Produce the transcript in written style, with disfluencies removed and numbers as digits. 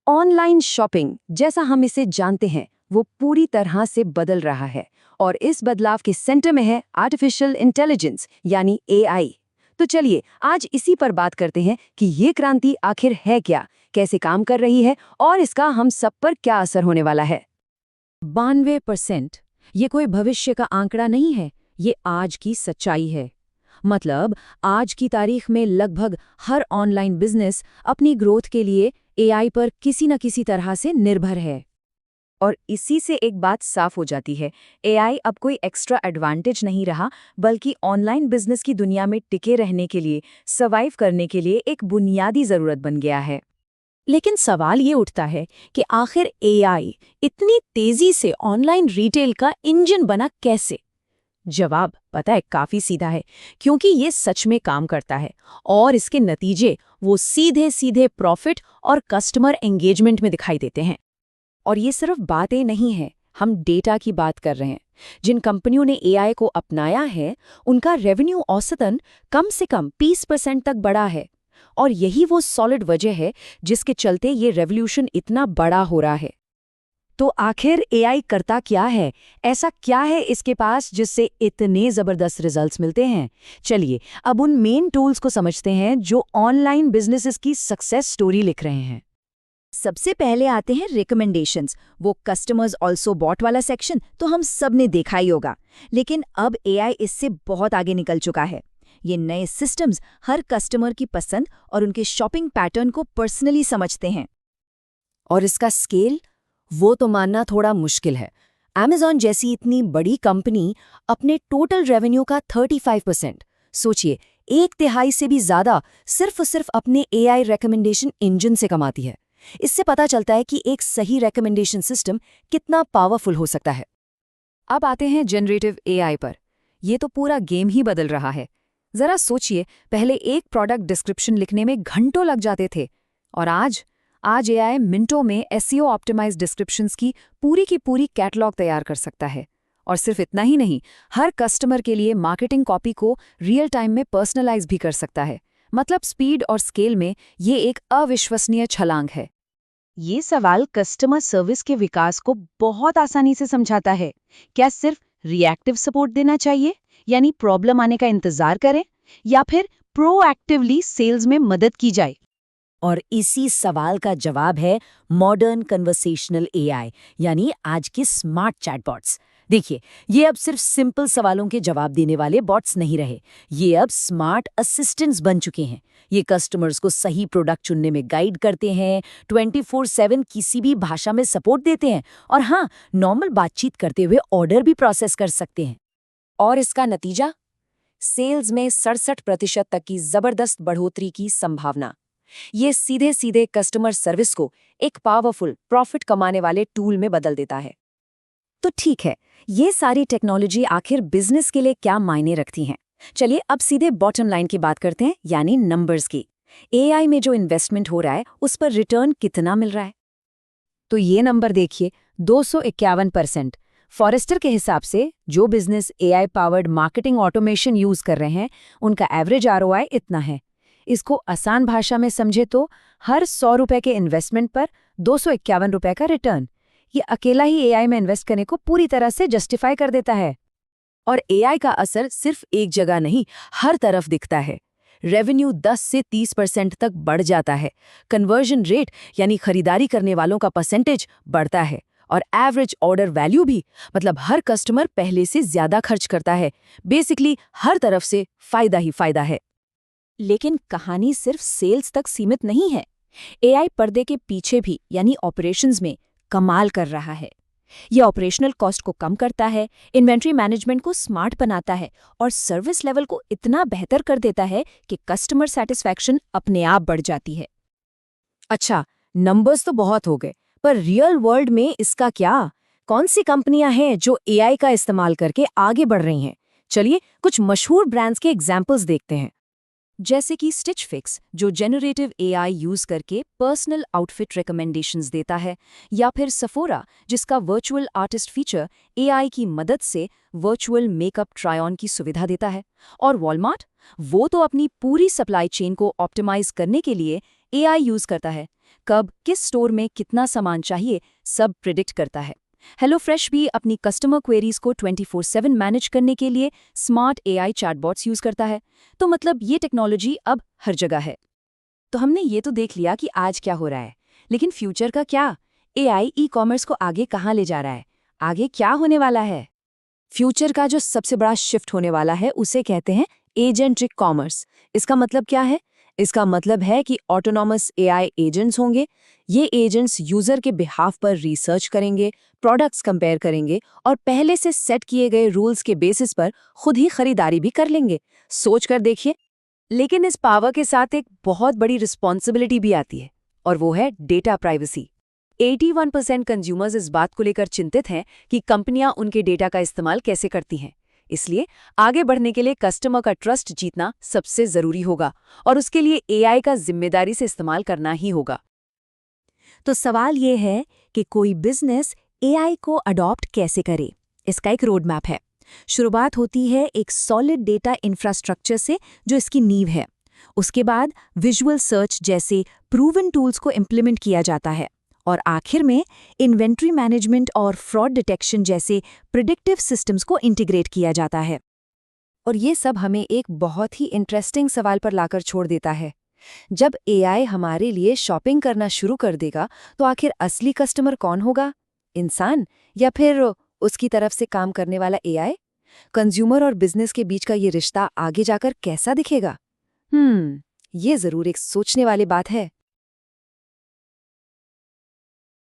Online shopping जैसा हम इसे जानते हैं वो पूरी तरह से बदल रहा है और इस बदलाव के सेंटर में है आर्टिफिशियल इंटेलिजेंस यानी एआई। तो चलिए आज इसी पर बात करते हैं कि ये क्रांति आखिर है क्या, कैसे काम कर रही है और इसका हम सब पर क्या असर होने वाला है। 92%। ये कोई भविष्य का आंकड़ा नहीं है, ये आज की सच्चाई है। मतलब आज की तारीख में लगभग हर ऑनलाइन बिजनेस अपनी ग्रोथ के लिए एआई पर किसी न किसी तरह से निर्भर है। और इसी से एक बात साफ हो जाती है, एआई अब कोई एक्स्ट्रा एडवांटेज नहीं रहा, बल्कि ऑनलाइन बिजनेस की दुनिया में टिके रहने के लिए, सर्वाइव करने के लिए एक बुनियादी जरूरत बन गया है। लेकिन सवाल ये उठता है कि आखिर एआई इतनी तेजी से ऑनलाइन रिटेल का इंजन बना कैसे? जवाब पता है काफी सीधा है, क्योंकि ये सच में काम करता है और इसके नतीजे वो सीधे सीधे प्रॉफिट और कस्टमर एंगेजमेंट में दिखाई देते हैं। और ये सिर्फ बातें नहीं हैं, हम डेटा की बात कर रहे हैं। जिन कंपनियों ने एआई को अपनाया है उनका रेवेन्यू औसतन कम से कम 20% तक बढ़ा है। और यही वो सॉलिड वजह है जिसके चलते ये रेवोल्यूशन इतना बड़ा हो रहा है। तो आखिर एआई करता क्या है, ऐसा क्या है इसके पास जिससे इतने जबरदस्त रिजल्ट्स मिलते हैं? चलिए अब उन मेन टूल्स को समझते हैं जो ऑनलाइन बिजनेसेस की सक्सेस स्टोरी लिख रहे हैं। सबसे पहले आते हैं रिकमेंडेशंस। वो कस्टमर्स ऑल्सो बॉट वाला सेक्शन तो हम सब ने देखा ही होगा, लेकिन अब एआई इससे बहुत आगे निकल चुका है। ये नए सिस्टम्स हर कस्टमर की पसंद और उनके शॉपिंग पैटर्न को पर्सनली समझते हैं। और इसका स्केल वो तो मानना थोड़ा मुश्किल है। Amazon जैसी इतनी बड़ी कंपनी अपने टोटल रेवेन्यू का 35%, सोचिए 1/3 से भी ज्यादा सिर्फ अपने एआई रिकमेंडेशन इंजन से कमाती है। इससे पता चलता है कि एक सही रिकमेंडेशन सिस्टम कितना पावरफुल हो सकता है। अब आते हैं जनरेटिव एआई पर। ये तो पूरा गेम ही बदल रहा है। जरा सोचिए, पहले एक प्रोडक्ट डिस्क्रिप्शन लिखने में घंटों लग जाते थे और आज एआई मिनटों में एसईओ ऑप्टिमाइज्ड डिस्क्रिप्शंस की पूरी कैटलॉग तैयार कर सकता है। और सिर्फ इतना ही नहीं, हर कस्टमर के लिए मार्केटिंग कॉपी को रियल टाइम में पर्सनलाइज भी कर सकता है। मतलब स्पीड और स्केल में ये एक अविश्वसनीय छलांग है। ये सवाल कस्टमर सर्विस के विकास को बहुत आसानी से समझाता है। क्या सिर्फ रिएक्टिव सपोर्ट देना चाहिए, यानी प्रॉब्लम आने का इंतजार करें, या फिर प्रोएक्टिवली सेल्स में मदद की जाए? और इसी सवाल का जवाब है मॉडर्न कन्वर्सेशनल एआई, यानी आज के स्मार्ट चैटबॉट्स। देखिए, ये अब सिर्फ सिंपल सवालों के जवाब देने वाले बॉट्स नहीं रहे, ये अब स्मार्ट असिस्टेंट्स बन चुके हैं। ये कस्टमर्स को सही प्रोडक्ट चुनने में गाइड करते हैं, 24/7 किसी भी भाषा में सपोर्ट देते हैं और हाँ, नॉर्मल बातचीत करते हुए ऑर्डर भी प्रोसेस कर सकते हैं। और इसका नतीजा, सेल्स में 67% तक की जबरदस्त बढ़ोतरी की संभावना। ये सीधे सीधे कस्टमर सर्विस को एक पावरफुल प्रॉफिट कमाने वाले टूल में बदल देता है। तो ठीक है, ये सारी टेक्नोलॉजी आखिर बिजनेस के लिए क्या मायने रखती हैं? चलिए अब सीधे बॉटम लाइन की बात करते हैं, यानी नंबर्स की। एआई में जो इन्वेस्टमेंट हो रहा है उस पर रिटर्न कितना मिल रहा है? तो ये नंबर देखिए, 251%। फॉरेस्टर के हिसाब से जो business AI powered marketing automation use कर रहे हैं उनका एवरेज आरओआई इतना है। इसको आसान भाषा में समझे तो हर 100 रुपए के इन्वेस्टमेंट पर 251 रुपए का रिटर्न। ये अकेला ही एआई में इन्वेस्ट करने को पूरी तरह से जस्टिफाई कर देता है। और एआई का असर सिर्फ एक जगह नहीं, हर तरफ दिखता है। रेवेन्यू 10 से 30% तक बढ़ जाता है। कन्वर्जन रेट यानी खरीदारी करने वालों का परसेंटेज बढ़ता है। और एवरेज ऑर्डर वैल्यू भी, मतलब हर कस्टमर पहले से ज्यादा खर्च करता है। बेसिकली हर तरफ से फायदा ही फायदा है। लेकिन कहानी सिर्फ सेल्स तक सीमित नहीं है। एआई पर्दे के पीछे भी, यानी ऑपरेशंस में कमाल कर रहा है। ये ऑपरेशनल कॉस्ट को कम करता है, इन्वेंट्री मैनेजमेंट को स्मार्ट बनाता है और सर्विस लेवल को इतना बेहतर कर देता है कि कस्टमर सैटिस्फैक्शन अपने आप बढ़ जाती है। अच्छा, नंबर्स तो बहुत हो गए, पर रियल वर्ल्ड में इसका क्या? कौन सी कंपनियां हैं जो एआई का इस्तेमाल करके आगे बढ़ रही हैं? चलिए कुछ मशहूर ब्रांड्स के एग्जाम्पल्स देखते हैं। जैसे कि स्टिच फिक्स, जो जेनरेटिव एआई यूज करके पर्सनल आउटफिट रिकमेंडेशंस देता है, या फिर सफोरा, जिसका वर्चुअल आर्टिस्ट फीचर एआई की मदद से वर्चुअल मेकअप ट्राई ऑन की सुविधा देता है। और वॉलमार्ट, वो तो अपनी पूरी सप्लाई चेन को ऑप्टिमाइज करने के लिए एआई यूज करता है, कब किस स्टोर में कितना सामान चाहिए, सब प्रिडिक्ट करता है। हेलो फ्रेश भी अपनी कस्टमर क्वेरीज को 24/7 मैनेज करने के लिए स्मार्ट एआई चैटबॉट्स यूज करता है। तो मतलब ये टेक्नोलॉजी अब हर जगह है। तो हमने ये तो देख लिया कि आज क्या हो रहा है, लेकिन फ्यूचर का क्या? एआई ई कॉमर्स को आगे कहाँ ले जा रहा है? आगे क्या होने वाला है? फ्यूचर का जो सबसे बड़ा शिफ्ट होने वाला है उसे कहते हैं एजेंट्रिक कॉमर्स। इसका मतलब क्या है? इसका मतलब है कि ऑटोनॉमस एआई एजेंट्स होंगे। ये एजेंट्स यूजर के बिहाफ पर रिसर्च करेंगे, प्रोडक्ट्स कंपेयर करेंगे और पहले से सेट किए गए रूल्स के बेसिस पर खुद ही खरीदारी भी कर लेंगे। सोच कर देखिए। लेकिन इस पावर के साथ एक बहुत बड़ी रिस्पॉन्सिबिलिटी भी आती है, और वो है डेटा प्राइवेसी। 81% कंज्यूमर्स इस बात को लेकर चिंतित हैं कि कंपनियां उनके डेटा का इस्तेमाल कैसे करती हैं। इसलिए आगे बढ़ने के लिए कस्टमर का ट्रस्ट जीतना सबसे जरूरी होगा, और उसके लिए एआई का जिम्मेदारी से इस्तेमाल करना ही होगा। तो सवाल ये है कि कोई बिजनेस एआई को अडॉप्ट कैसे करे। इसका एक रोड मैप है। शुरुआत होती है एक सॉलिड डेटा इंफ्रास्ट्रक्चर से जो इसकी नींव है। उसके बाद विजुअल सर्च जैसे प्रूवन टूल्स को इम्प्लीमेंट किया जाता है, और आखिर में इन्वेंट्री मैनेजमेंट और फ्रॉड डिटेक्शन जैसे प्रिडिक्टिव सिस्टम्स को इंटीग्रेट किया जाता है। और ये सब हमें एक बहुत ही इंटरेस्टिंग सवाल पर लाकर छोड़ देता है। जब एआई हमारे लिए शॉपिंग करना शुरू कर देगा, तो आखिर असली कस्टमर कौन होगा? इंसान या फिर उसकी तरफ से काम करने वाला एआई? कंज्यूमर और बिजनेस के बीच का ये रिश्ता आगे जाकर कैसा दिखेगा? ये जरूर एक सोचने वाली बात है।